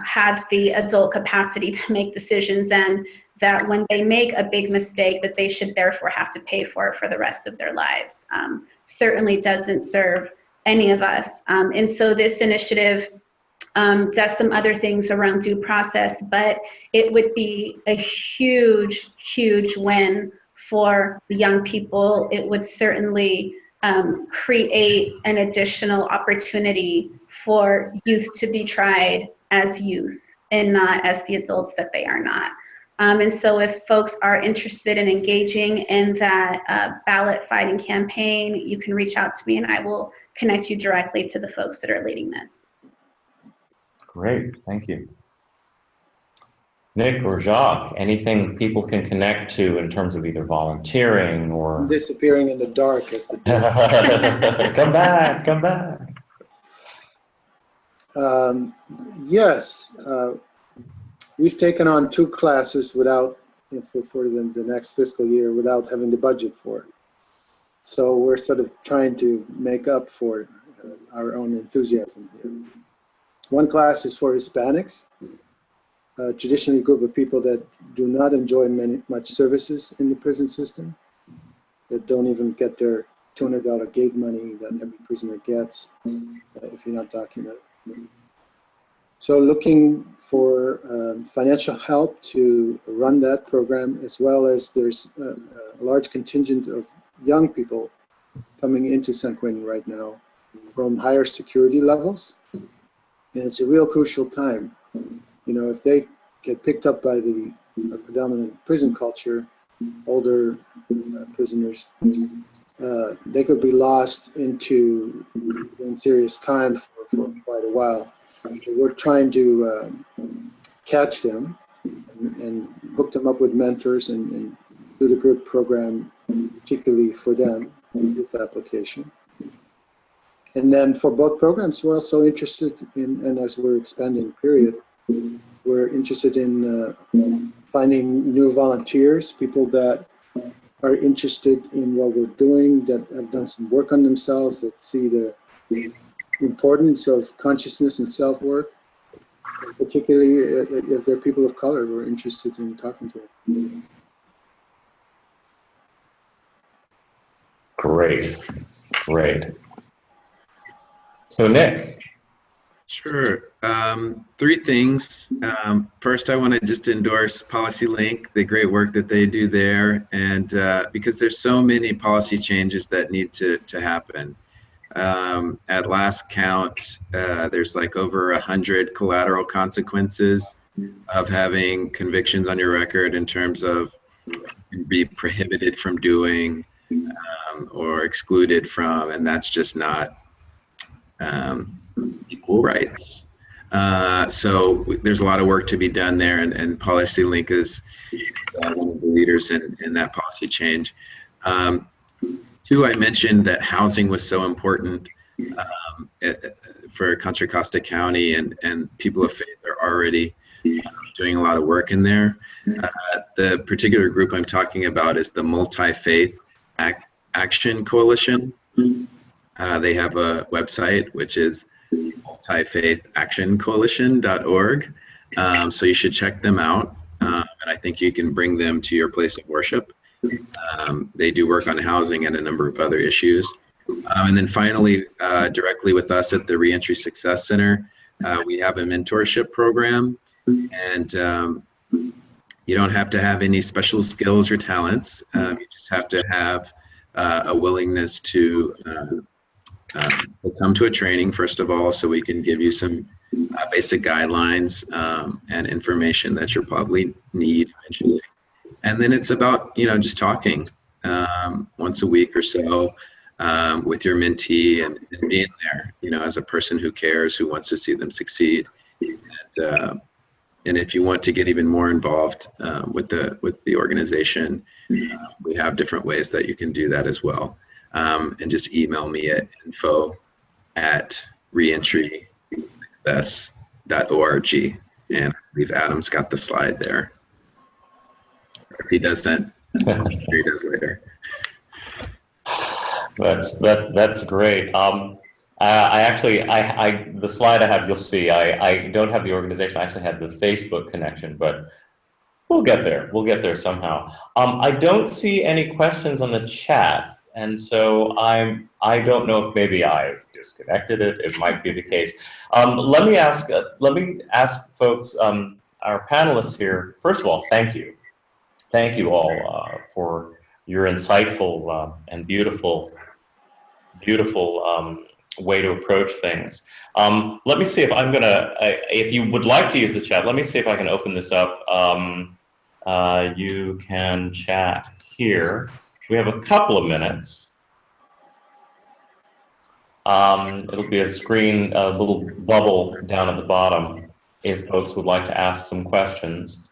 [SPEAKER 2] have the adult capacity to make decisions, and that when they make a big mistake that they should therefore have to pay for it for the rest of their lives. Certainly doesn't serve any of us. And so this initiative does some other things around due process, but it would be a huge, huge win for the young people. It would certainly create an additional opportunity for youth to be tried as youth and not as the adults that they are not. And so if folks are interested in engaging in that ballot fighting campaign, you can reach out to me and I will connect you directly to the folks that are leading this.
[SPEAKER 1] Great, thank you. Nick or Jacques, anything people can connect to in terms of either volunteering or...
[SPEAKER 3] Disappearing in the dark as the
[SPEAKER 1] Come back, come back.
[SPEAKER 3] Yes, we've taken on 2 classes without, for the next fiscal year, without having the budget for it. So we're sort of trying to make up for our own enthusiasm here. One class is for Hispanics, traditionally a group of people that do not enjoy much services in the prison system, that don't even get their $200 gate money that every prisoner gets if you're not documented. So looking for financial help to run that program, as well as there's a large contingent of young people coming into San Quentin right now from higher security levels. And it's a real crucial time. You know, if they get picked up by the predominant prison culture, older prisoners, they could be lost into serious time for quite a while. So we're trying to catch them and hook them up with mentors and do the GRIP program, particularly for them, youth application. And then for both programs, we're also interested in, and as we're expanding, period, we're interested in finding new volunteers, people that are interested in what we're doing, that have done some work on themselves, that see the importance of consciousness and self-work, particularly if they're people of color. We're interested in talking to them.
[SPEAKER 1] Great, great. So Nick.
[SPEAKER 4] Sure. Three things. First, I want to just endorse Policy Link, the great work that they do there, and because there's so many policy changes that need to happen. At last count, there's like over 100 collateral consequences of having convictions on your record in terms of be prohibited from doing or excluded from, and that's just not equal rights. So there's a lot of work to be done there, and Policy Link is one of the leaders in that policy change. Two, I mentioned that housing was so important for Contra Costa County, and people of faith are already doing a lot of work in there. The particular group I'm talking about is the Multi-Faith Action Coalition. They have a website, which is multifaithactioncoalition.org. So you should check them out, and I think you can bring them to your place of worship. They do work on housing and a number of other issues. And then finally, directly with us at the Reentry Success Center, we have a mentorship program, and you don't have to have any special skills or talents. You just have to have a willingness to come to a training, first of all, so we can give you some basic guidelines and information that you'll probably need eventually. And then it's about, just talking once a week or so with your mentee and being there, as a person who cares, who wants to see them succeed. And if you want to get even more involved with the organization, we have different ways that you can do that as well. And just email me at info@reentrysuccess.org. And I believe Adam's got the slide there. If he doesn't, I'm sure he does later.
[SPEAKER 1] That's great. The slide I have, you'll see, I don't have the organization. I actually have the Facebook connection, but we'll get there. We'll get there somehow. I don't see any questions on the chat, and so I don't know if maybe I've disconnected it. It might be the case. Let me ask folks, our panelists here. First of all, thank you. Thank you all for your insightful and beautiful way to approach things. Let me see if I'm gonna, if you would like to use the chat, let me see if I can open this up. You can chat here. We have a couple of minutes. It'll be a screen, a little bubble down at the bottom if folks would like to ask some questions.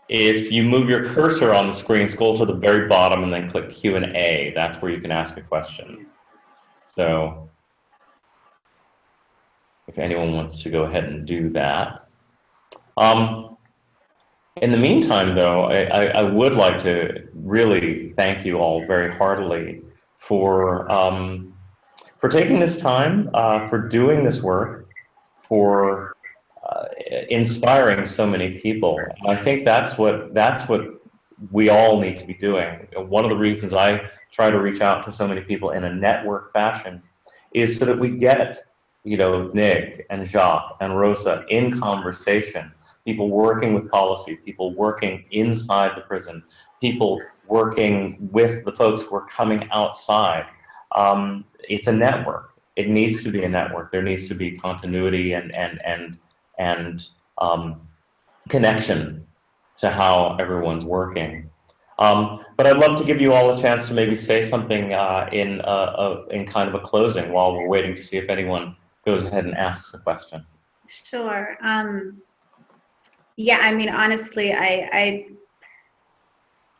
[SPEAKER 1] If you move your cursor on the screen, scroll to the very bottom and then click Q&A. That's where you can ask a question. So if anyone wants to go ahead and do that. In the meantime, though, I would like to really thank you all very heartily for taking this time, for doing this work, for inspiring so many people. And I think that's what we all need to be doing. One of the reasons I try to reach out to so many people in a network fashion is so that we get, Nick and Jacques and Rosa in conversation, people working with policy, people working inside the prison, people working with the folks who are coming outside. It's a network. It needs to be a network. There needs to be continuity and connection to how everyone's working. But I'd love to give you all a chance to maybe say something in kind of a closing while we're waiting to see if anyone goes ahead and asks a question.
[SPEAKER 2] Sure. Yeah, I mean, honestly, I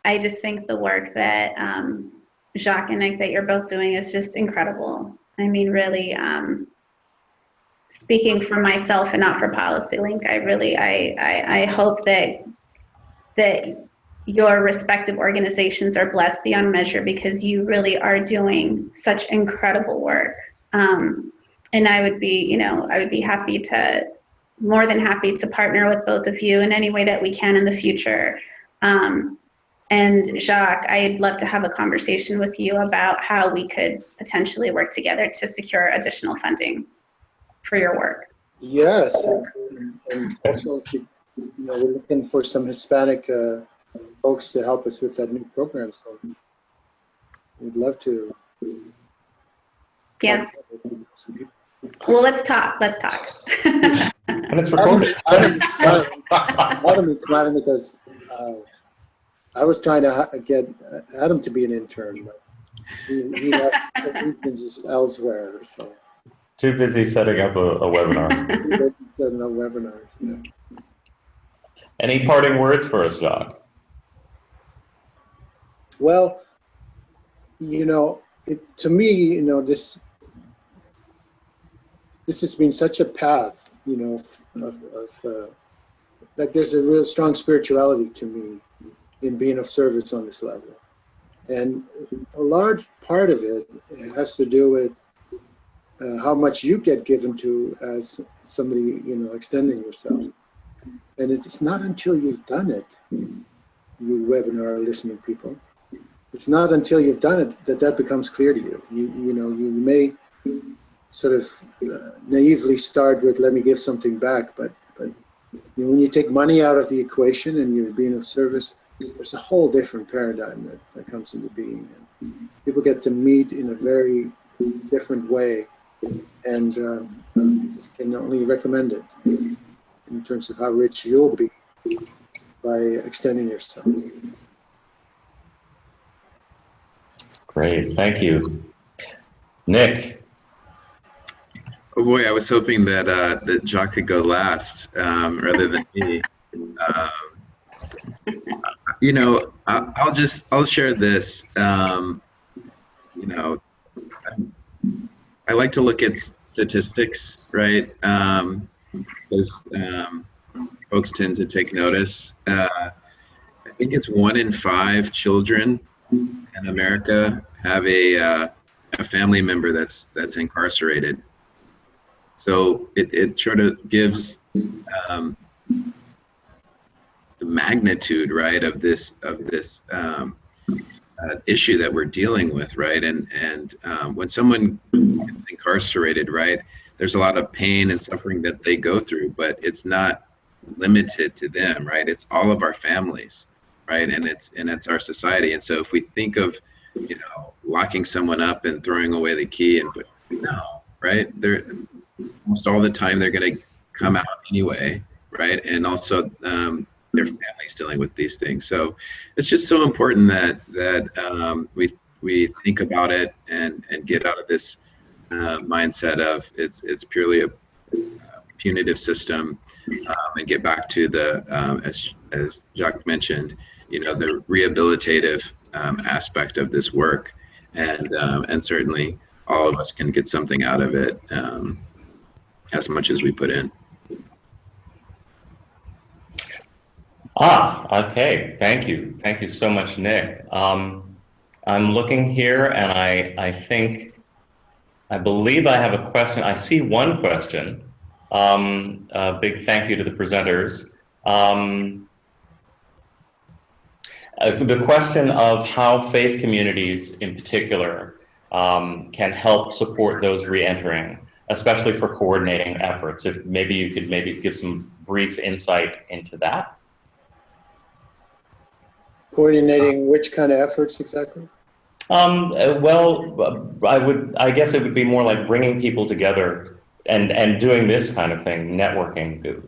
[SPEAKER 2] just think the work that Jacques and Nick, that you're both doing is just incredible. I mean, really, speaking for myself and not for PolicyLink, I hope that your respective organizations are blessed beyond measure, because you really are doing such incredible work. And I would be, more than happy to partner with both of you in any way that we can in the future. And Jacques, I'd love to have a conversation with you about how we could potentially work together to secure additional funding for your work.
[SPEAKER 3] Yes, and also if we're looking for some Hispanic folks to help us with that new program, so we'd love to.
[SPEAKER 2] Yeah. Well, let's talk. Let's talk.
[SPEAKER 1] And it's recorded.
[SPEAKER 3] Adam is smiling because I was trying to get Adam to be an intern, but he had reasons elsewhere. So
[SPEAKER 1] Too busy setting up a webinar.
[SPEAKER 3] Setting up webinars. Yeah.
[SPEAKER 1] Any parting words for us, Jacques?
[SPEAKER 3] Well, to me, this has been such a path, that there's a real strong spirituality to me in being of service on this level. And a large part of it has to do with how much you get given to as somebody, extending yourself. And it's not until you've done it, you webinar listening people, it's not until you've done it that becomes clear to you. You may sort of naively start with, let me give something back, but when you take money out of the equation and you're being of service, there's a whole different paradigm that comes into being. And people get to meet in a very different way, and I just can only recommend it in terms of how rich you'll be by extending yourself.
[SPEAKER 1] Great, thank you. Nick.
[SPEAKER 4] Oh boy, I was hoping that Jacques could go last rather than me. I'll share this. I like to look at statistics, right? Because folks tend to take notice. I think it's 1 in 5 children in America have a family member that's incarcerated. So it sort of gives the magnitude, right, of this issue that we're dealing with, right? And when someone gets incarcerated, right, there's a lot of pain and suffering that they go through, but it's not limited to them, right? It's all of our families, right? And it's our society. And so if we think of, locking someone up and throwing away the key, right? They're almost all the time they're going to come out anyway, right? And also their families dealing with these things. So it's just so important that we think about it and get out of this mindset of it's purely a punitive system, and get back to the as Jacques mentioned, the rehabilitative aspect of this work, and certainly all of us can get something out of it, as much as we put in.
[SPEAKER 1] Okay. Thank you. Thank you so much, Nick. I'm looking here, and I believe I have a question. I see one question. A big thank you to the presenters. The question of how faith communities in particular can help support those re-entering, especially for coordinating efforts. If maybe you could give some brief insight into that.
[SPEAKER 3] Coordinating which kind of efforts exactly?
[SPEAKER 1] Well, I guess it would be more like bringing people together and doing this kind of thing, networking,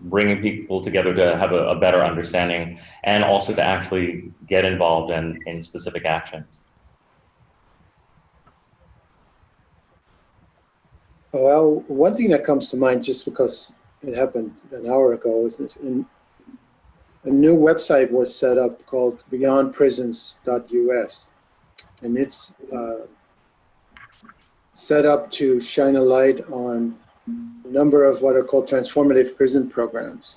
[SPEAKER 1] bringing people together to have a better understanding, and also to actually get involved in specific actions.
[SPEAKER 3] Well, one thing that comes to mind, just because it happened an hour ago, is a new website was set up called beyondprisons.us. and it's set up to shine a light on a number of what are called transformative prison programs.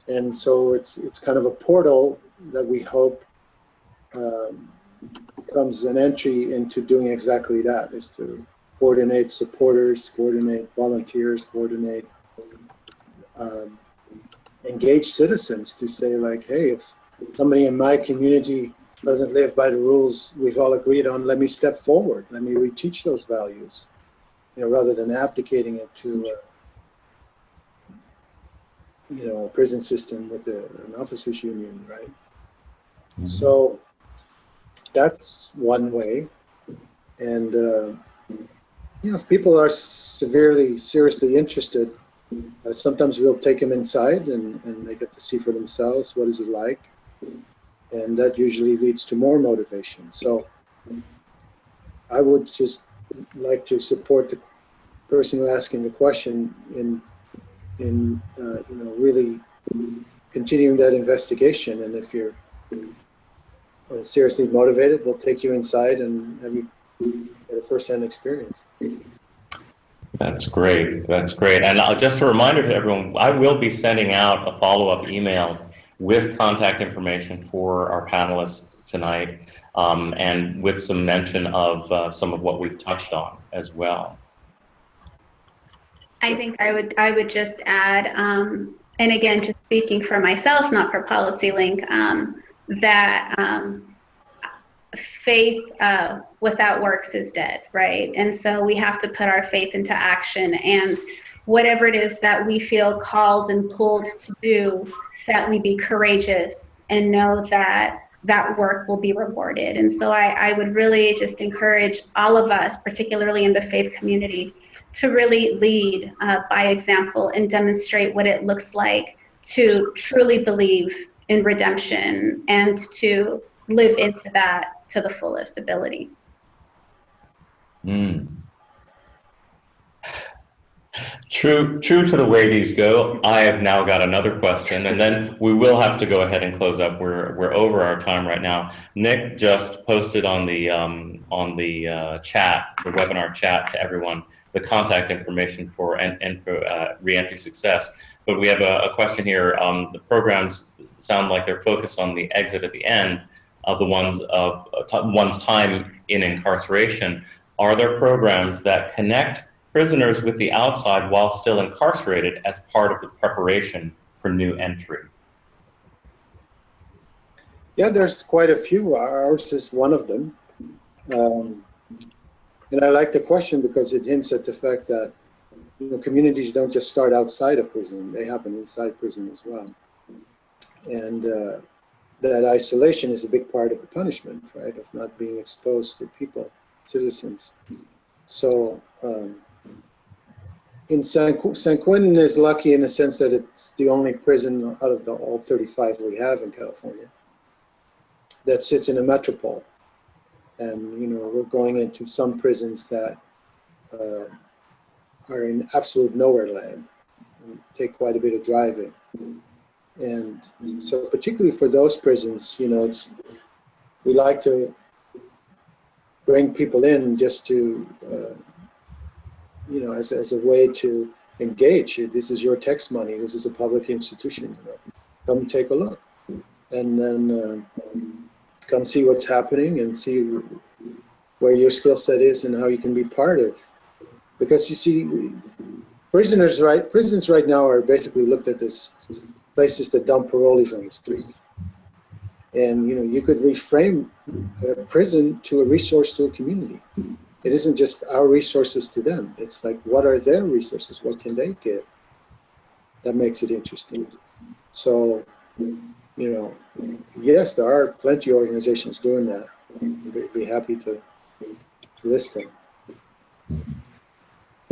[SPEAKER 3] And so it's kind of a portal that we hope becomes an entry into doing exactly that, is to coordinate supporters, coordinate volunteers, coordinate engage citizens to say, like, hey, if somebody in my community doesn't live by the rules we've all agreed on, let me step forward. Let me reteach those values, rather than abdicating it to, a prison system with an officers union, right? Mm-hmm. So that's one way. And, if people are seriously interested, sometimes we'll take them inside and they get to see for themselves what is it like. And that usually leads to more motivation. So I would just like to support the person who asking the question in really continuing that investigation. And if you're seriously motivated, we'll take you inside and have you get a first-hand experience.
[SPEAKER 1] That's great. That's great. And just a reminder to everyone, I will be sending out a follow-up email with contact information for our panelists tonight, and with some mention of some of what we've touched on as well.
[SPEAKER 2] I think I would just add, and again, just speaking for myself, not for PolicyLink, that faith without works is dead, right? And so we have to put our faith into action, and whatever it is that we feel called and pulled to do, that we be courageous and know that that work will be rewarded. And so I would really just encourage all of us, particularly in the faith community, to really lead by example and demonstrate what it looks like to truly believe in redemption and to live into that to the fullest ability.
[SPEAKER 1] True to the way these go, I have now got another question, and then we will have to go ahead and close up. We're over our time right now. Nick just posted on the chat, the webinar chat, to everyone, the contact information for Reentry Success. But we have a question here. The programs sound like they're focused on the exit at the end of the one's time in incarceration. Are there programs that connect prisoners with the outside while still incarcerated as part of the preparation for new entry?
[SPEAKER 3] Yeah, there's quite a few. Ours is one of them. And I like the question because it hints at the fact that communities don't just start outside of prison, they happen inside prison as well. And that isolation is a big part of the punishment, right, of not being exposed to people, citizens. So in San Quentin is lucky in the sense that it's the only prison out of all 35 we have in California that sits in a metropole. And we're going into some prisons that are in absolute nowhere land and take quite a bit of driving. And so particularly for those prisons, we like to bring people in just to, as a way to engage. This is your tax money. This is a public institution. Come take a look. And then come see what's happening and see where your skill set is and how you can be part of. Because you see, prisons right now are basically looked at as places that dump parolees on the streets. And you could reframe a prison to a resource to a community. It isn't just our resources to them. It's like, what are their resources? What can they give? That makes it interesting. So, yes, there are plenty of organizations doing that. We'd be happy to list them.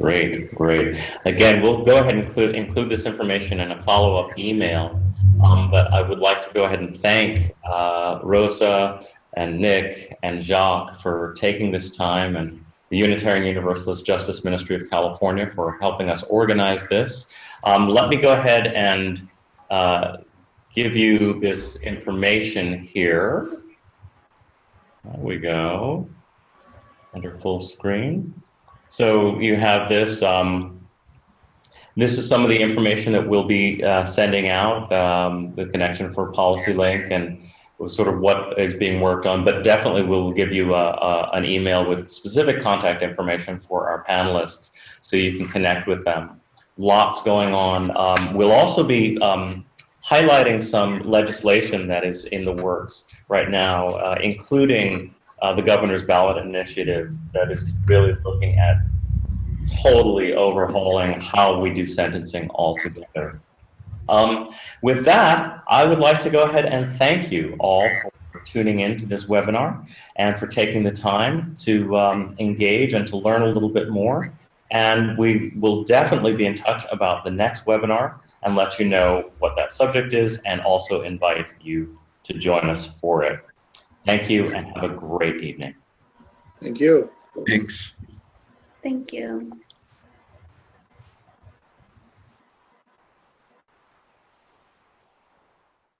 [SPEAKER 1] Great. Again, we'll go ahead and include this information in a follow-up email. But I would like to go ahead and thank Rosa and Nick and Jacques for taking this time, and the Unitarian Universalist Justice Ministry of California for helping us organize this. Let me go ahead and give you this information here. There we go. Enter full screen. So you have this. This is some of the information that we'll be sending out, the connection for Policy Link and sort of what is being worked on, but definitely we'll give you an email with specific contact information for our panelists so you can connect with them. Lots going on. We'll also be highlighting some legislation that is in the works right now, including the governor's ballot initiative that is really looking at totally overhauling how we do sentencing altogether. With that, I would like to go ahead and thank you all for tuning in to this webinar and for taking the time to engage and to learn a little bit more. And we will definitely be in touch about the next webinar and let you know what that subject is and also invite you to join us for it. Thank you and have a great evening.
[SPEAKER 3] Thank you.
[SPEAKER 4] Thanks.
[SPEAKER 2] Thank you.